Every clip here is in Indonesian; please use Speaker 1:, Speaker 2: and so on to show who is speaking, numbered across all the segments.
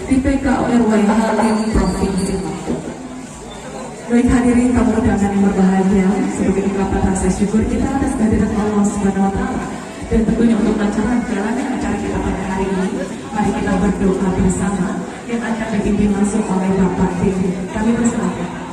Speaker 1: di PKORW Halim Provinsi Lampung. Baik hadirin tamu undangan yang berbahagia, sebagai ungkapan rasa syukur kita atas kehadiran Allah Subhanahu wa Ta'ala dan tentunya untuk melancarkan jalannya acara kita pada hari ini, mari kita berdoa bersama yang akan dipimpin langsung oleh Bapak Dewi. Kami persilakan.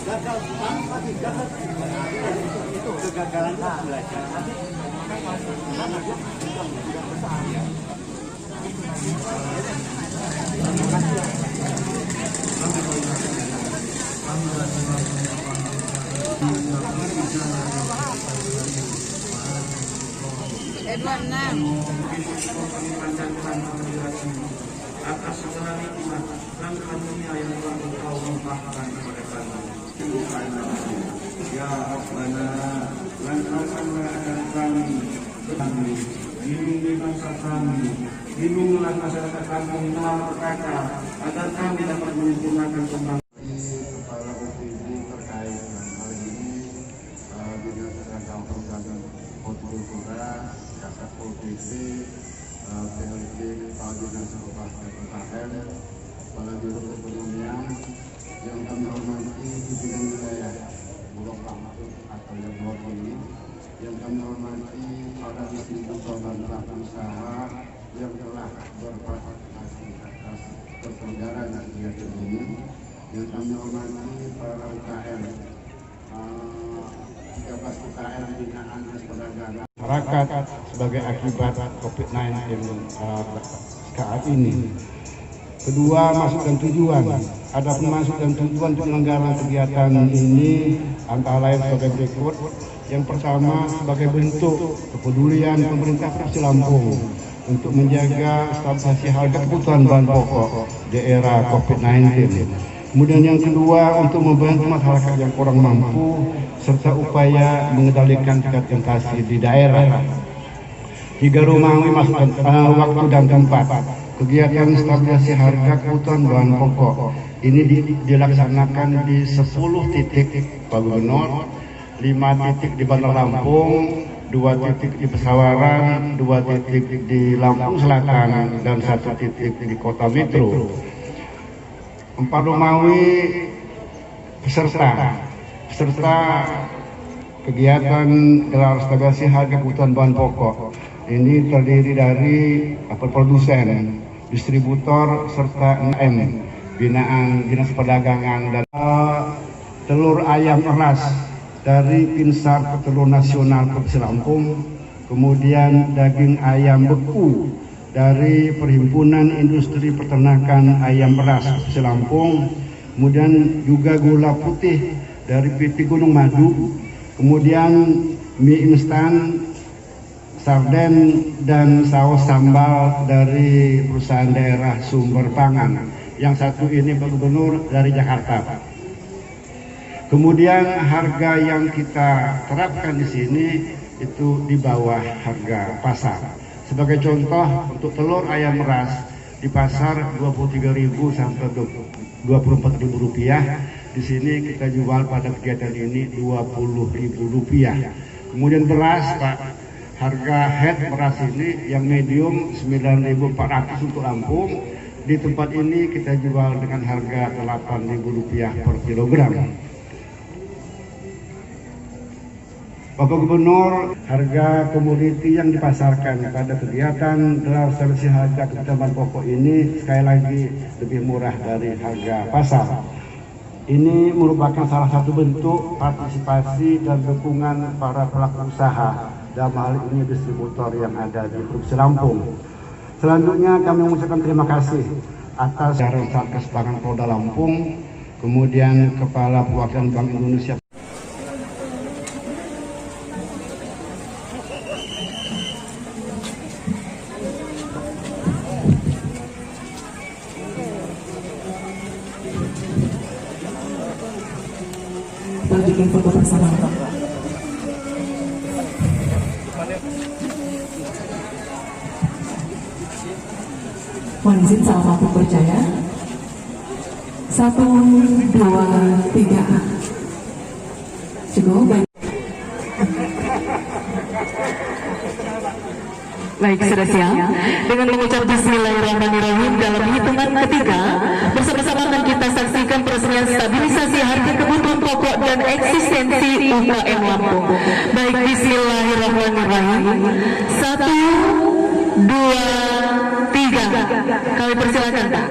Speaker 2: Gagal tanpa gagal itu kegagalan belajar.
Speaker 3: Edward Nam
Speaker 2: atas segala nikmat dan karunia yang telah Engkau limpahkan kepada kami. Ya Rabbana, lancarkanlah agar kami, lindungi bangsa kami, lindungilah masyarakat kami melalui PKK, agar kami dapat menyempurnakan pembangunan. Kepala OPD terkait dengan hal ini, Dinas Tenaga Perdagangan Hortikultura, Kasat OPD, PLT, Kepala Dinas Kabupaten PKL, Kepala Biro Perekonomian, yang kami hormati pimpinan wilayah Bulog Lampung atau yang Bulog ini, yang kami hormati para distributor dan pelaku usaha yang telah berpartisipasi atas penyelenggaraan kegiatan ini, yang kami hormati para UKM, 13 UKM binaan dan perdagangan masyarakat sebagai akibat COVID-19 saat ini. Kedua, maksud dan tujuan. Adapun maksud dan tujuan penyelenggaraan kegiatan ini antara lain sebagai berikut. Yang pertama, sebagai bentuk kepedulian pemerintah Provinsi Lampung untuk menjaga stabilisasi harga kebutuhan bahan pokok di era COVID-19. Kemudian yang kedua, untuk membantu masyarakat yang kurang mampu serta upaya mengendalikan tingkat inflasi di daerah. Tiga, Romawi masukkan waktu dan tempat. Kegiatan stabilisasi harga kebutuhan bahan pokok ini dilaksanakan di 10 titik Pak Gubernur, 5 titik di Bandar Lampung, 2 titik di Pesawaran, 2 titik di Lampung Selatan, dan 1 titik di Kota Metro. 4, Romawi peserta kegiatan gelar stabilisasi harga kebutuhan bahan pokok. Ini terdiri dari produsen, distributor, serta NM, binaan Dinas Perdagangan, dan telur ayam eras dari Pinsar Petelur Nasional Provinsi Lampung, kemudian daging ayam beku dari Perhimpunan Industri Peternakan Ayam Beras Provinsi Lampung, kemudian juga gula putih dari PT Gunung Madu, kemudian mie instan, sarden, dan saus sambal dari perusahaan daerah Sumber Pangan. Yang satu ini Pak Gubernur dari Jakarta. Kemudian harga yang kita terapkan di sini itu di bawah harga pasar. Sebagai contoh, untuk telur ayam ras di pasar 23.000 sampai 24.000 rupiah. Di sini kita jual pada kegiatan ini 20.000 rupiah. Kemudian beras, Pak, harga head beras ini yang medium 9.400 untuk Lampung. Di tempat ini kita jual dengan harga 8.000 rupiah per kilogram. Bapak Gubernur, harga komoditi yang dipasarkan pada kegiatan gelar stabilisasi harga kebutuhan pokok ini sekali lagi lebih murah dari harga pasar. Ini merupakan salah satu bentuk partisipasi dan dukungan para pelaku usaha, dalam hal ini distributor yang ada di Provinsi Lampung. Selanjutnya kami mengucapkan terima kasih atas jajaran Satgas Pangan Polda Lampung, kemudian Kepala Perwakilan Bank Indonesia.
Speaker 1: Kita bikin foto bersama. Mohon izin salah satu percaya. 1, 2, 3. Cukup baik. Baik, sudah siap. Dengan mengucap Bismillahirrahmanirrahim dalam hitungan ketiga, bersama-sama akan kita saksikan peresmian stabilisasi harga kebutuhan pokok dan eksistensi UKM Lampung. Baik, Bismillahirrahmanirrahim. 1, 2, 3. Kami persilakan, Pak.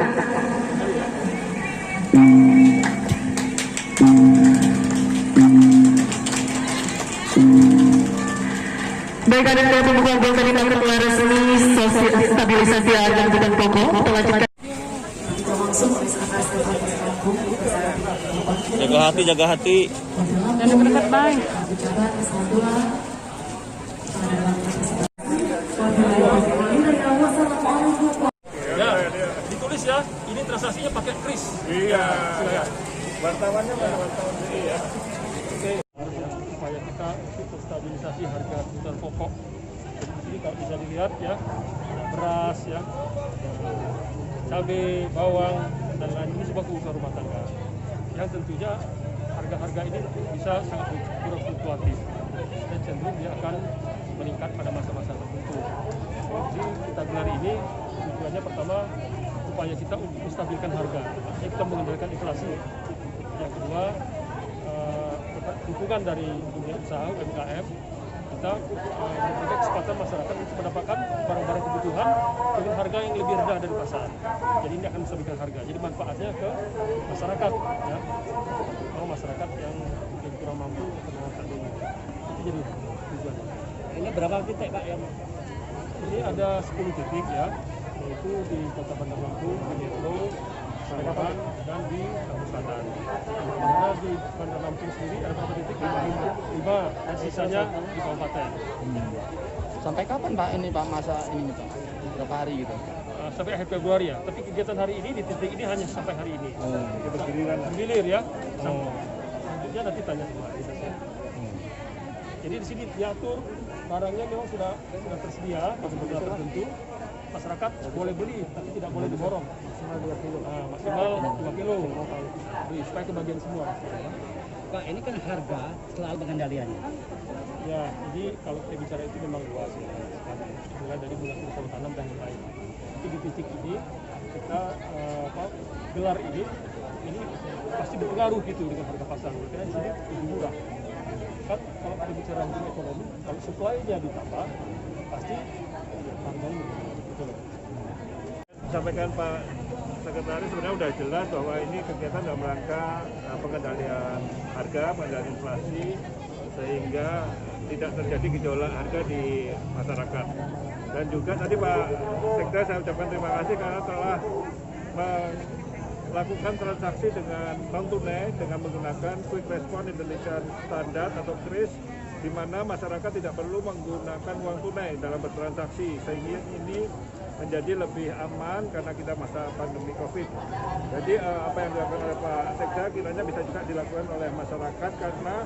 Speaker 1: Baik, ada pembukaan dari telah resmi stabilisasi harga kebutuhan pokok. Melanjutkan
Speaker 3: jaga hati, jaga hati.
Speaker 4: Jangan dekat baik.
Speaker 5: Ya, ditulis ya. Ini transaksinya pakai kris.
Speaker 2: Iya.
Speaker 5: Wartawannya mana wartawan sendiri ya. Oke. Supaya kita untuk stabilisasi harga kebutuhan pokok. Jadi di sini kalau bisa dilihat ya, beras ya, cabai, bawang dan lain ini sebuah kebutuhan rumah tangga. Yang tentunya harga-harga ini bisa sangat berfluktuatif dan cenderung dia akan meningkat pada masa-masa tertentu. Jadi kita gelar ini tujuannya pertama upaya kita untuk menstabilkan harga, artinya kita mengendalikan inflasi. Yang kedua, dukungan dari dunia usaha UMKM, kita memberikan kesempatan masyarakat untuk mendapatkan barang-barang kebutuhan dengan harga yang lebih rendah dari pasar. Jadi ini akan menstabilkan harga. Jadi manfaatnya ke masyarakat, ya, kalau masyarakat yang mungkin kurang mampu dengan saat ini. Itu jadi tujuannya.
Speaker 3: Ini berapa titik Pak yang?
Speaker 5: Ini ada 10 titik ya, yaitu di Kota Bandar Lampung, di Metro, Sarepan, dan di Lampung Selatan. Karena di Bandar Lampung sendiri ada berapa titik? 5, dan sisanya di kabupaten.
Speaker 3: Sampai kapan Pak ini Pak masa ini Pak? Berapa hari gitu?
Speaker 5: Sampai akhir Februari ya. Tapi kegiatan hari ini di titik ini hanya sampai hari ini. Bergilir ya. Selanjutnya nanti tanya semua. Jadi di sini diatur barangnya memang sudah tersedia pada beberapa tertentu. Masyarakat boleh beli tapi tidak boleh diborong. Maksimal 2 kilo. Maksimal 2 kilo. Beli supaya kebagian semua.
Speaker 3: Pak, ini kan harga selalu pengendaliannya.
Speaker 5: Ya, jadi kalau kita bicara itu memang luas ya. Mulai dari mulai usaha tanam dan yang lain. Tapi di titik ini kita gelar ini pasti berpengaruh gitu dengan harga pasar. Karena di sini lebih murah. Kan kalau kita bicara hukum ekonomi, kalau supply-nya ditambah, pasti harganya lebih murah. Betul.
Speaker 6: Sampaikan Pak Sekretaris sebenarnya sudah jelas bahwa ini kegiatan dalam rangka pengendalian harga, pengendalian inflasi, sehingga tidak terjadi gejolak harga di masyarakat. Dan juga tadi Pak Sekda saya ucapkan terima kasih karena telah melakukan transaksi dengan non tunai dengan menggunakan Quick Response Intelligence Standard atau KRIS, di mana masyarakat tidak perlu menggunakan uang tunai dalam bertransaksi, sehingga ini menjadi lebih aman karena kita masa pandemi COVID. Jadi apa yang dilakukan oleh Pak Sekda kiranya bisa juga dilakukan oleh masyarakat, karena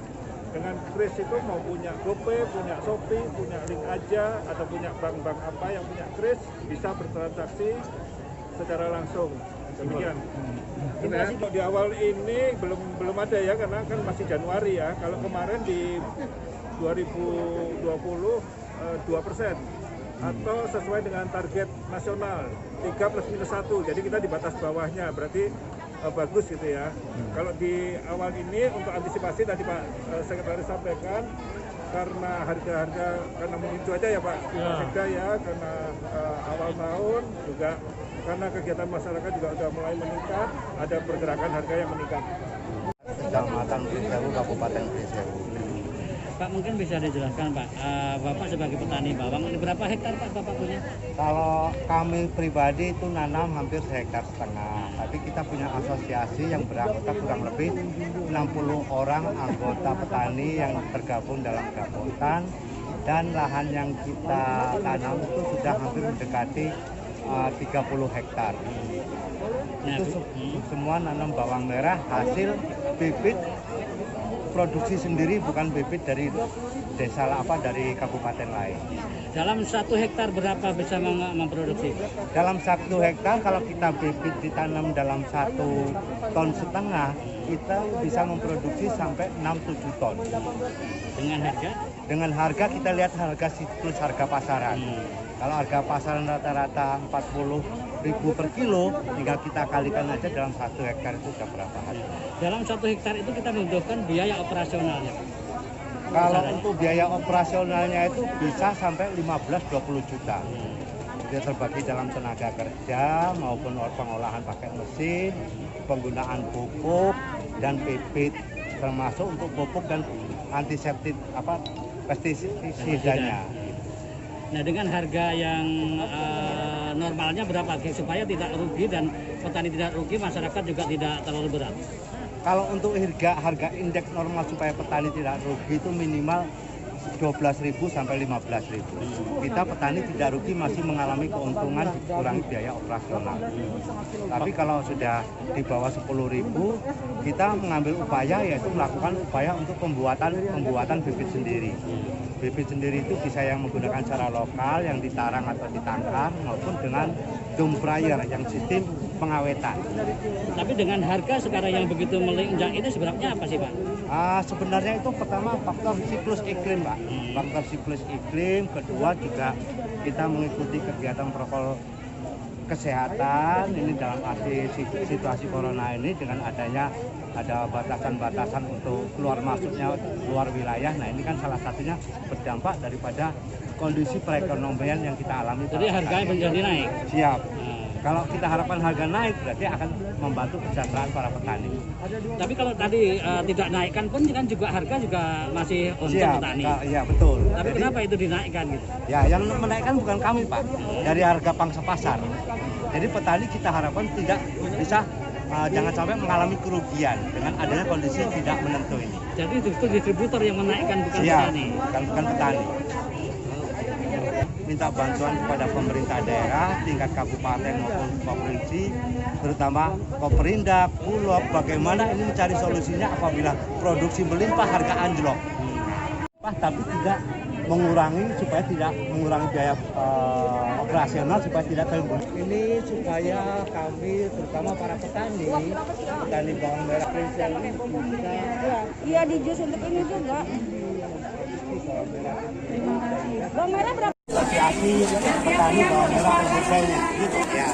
Speaker 6: dengan KRIS itu mau punya GoPay, punya Shopee, punya Link Aja, atau punya bank-bank apa yang punya KRIS bisa bertransaksi secara langsung. Demikian. Di awal ini belum ada ya, karena kan masih Januari ya. Kalau kemarin di 2020 2%. Atau sesuai dengan target nasional 3+-1, jadi kita di batas bawahnya, berarti bagus gitu ya. Kalau di awal ini untuk antisipasi tadi Pak Sekretaris sampaikan, karena harga-harga karena mungkin cuaca ya Pak Sekda ya, karena awal tahun juga karena kegiatan masyarakat juga sudah mulai meningkat, ada pergerakan harga yang meningkat.
Speaker 7: Kecamatan Prisewu, Kabupaten Prisewu.
Speaker 3: Pak, mungkin bisa dijelaskan Pak, Bapak sebagai petani bawang ini berapa hektar Pak Bapak punya?
Speaker 7: Kalau kami pribadi itu nanam hampir 1,5 hektar. Tapi kita punya asosiasi yang beranggota kurang lebih 60 orang anggota petani yang tergabung dalam Gapotan. dan lahan yang kita tanam itu sudah hampir mendekati 30 hektar.
Speaker 3: Nah,
Speaker 7: Itu semua nanam bawang merah hasil bibit produksi sendiri, bukan bibit dari desa dari kabupaten lain.
Speaker 3: dalam 1 hektar berapa bisa memproduksi?
Speaker 7: Dalam 1 hektar kalau kita bibit ditanam dalam 1,5 ton, kita bisa memproduksi sampai 6-7 ton.
Speaker 3: Dengan harga?
Speaker 7: Dengan harga kita lihat harga siklus harga pasaran. Kalau harga pasaran rata-rata 40.000 per kilo, tinggal kita kalikan aja dalam 1 hektar itu sudah berapa harga.
Speaker 3: Dalam 1 hektar itu kita membutuhkan biaya operasionalnya.
Speaker 7: Kalau untuk biaya operasionalnya itu bisa sampai 15-20 juta. Dia terbagi dalam tenaga kerja maupun pengolahan pakai mesin, penggunaan pupuk dan bibit, termasuk untuk pupuk dan antiseptik pestisidanya.
Speaker 3: Nah, dengan harga yang normalnya berapa supaya tidak rugi dan petani tidak rugi, masyarakat juga tidak terlalu berat?
Speaker 7: Kalau untuk harga indeks normal supaya petani tidak rugi itu minimal 12.000 sampai 15.000. Kita petani tidak rugi, masih mengalami keuntungan dikurangi biaya operasional. Tapi kalau sudah di bawah 10.000, kita mengambil upaya, yaitu melakukan upaya untuk pembuatan bibit sendiri. Bibit sendiri itu bisa yang menggunakan cara lokal, yang ditarang atau ditangkar, maupun dengan dome fryer yang sistem pengawetan.
Speaker 3: Tapi dengan harga sekarang yang begitu melonjak ini sebenarnya apa sih, Pak?
Speaker 7: Sebenarnya itu pertama faktor siklus iklim, Pak. Faktor siklus iklim, kedua juga kita mengikuti kegiatan protokol kesehatan ini dalam arti situasi corona ini, dengan adanya ada batasan-batasan untuk keluar masuknya luar wilayah. Nah, ini kan salah satunya berdampak daripada kondisi perekonomian yang kita alami.
Speaker 3: Jadi harganya menjadi naik.
Speaker 7: Siap. Kalau kita harapkan harga naik, berarti akan membantu kesejahteraan para petani.
Speaker 3: Tapi kalau tadi tidak naikkan pun kan juga harga juga masih untung petani.
Speaker 7: Iya, betul.
Speaker 3: Tapi jadi, kenapa itu dinaikkan gitu?
Speaker 7: Ya, yang menaikkan bukan kami, Pak. Dari harga pangsa pasar. Jadi petani kita harapkan tidak bisa jangan sampai mengalami kerugian dengan adanya kondisi tidak menentu ini.
Speaker 3: Jadi itu distributor yang menaikkan, bukan petani.
Speaker 7: Bukan petani. Minta bantuan kepada pemerintah daerah tingkat kabupaten maupun provinsi, terutama Koperindak, Bulog, bagaimana ini mencari solusinya apabila produksi melimpah harga anjlok. Tapi tidak mengurangi, supaya tidak mengurangi biaya operasional, supaya tidak terlalu. Ini supaya kami, terutama para petani bawang merah Prinsial ini bisa.
Speaker 4: Iya, di jus untuk ini juga. Bawang merah berapa?
Speaker 7: Asosiasi petani bawang merah Prinsial gitu ya.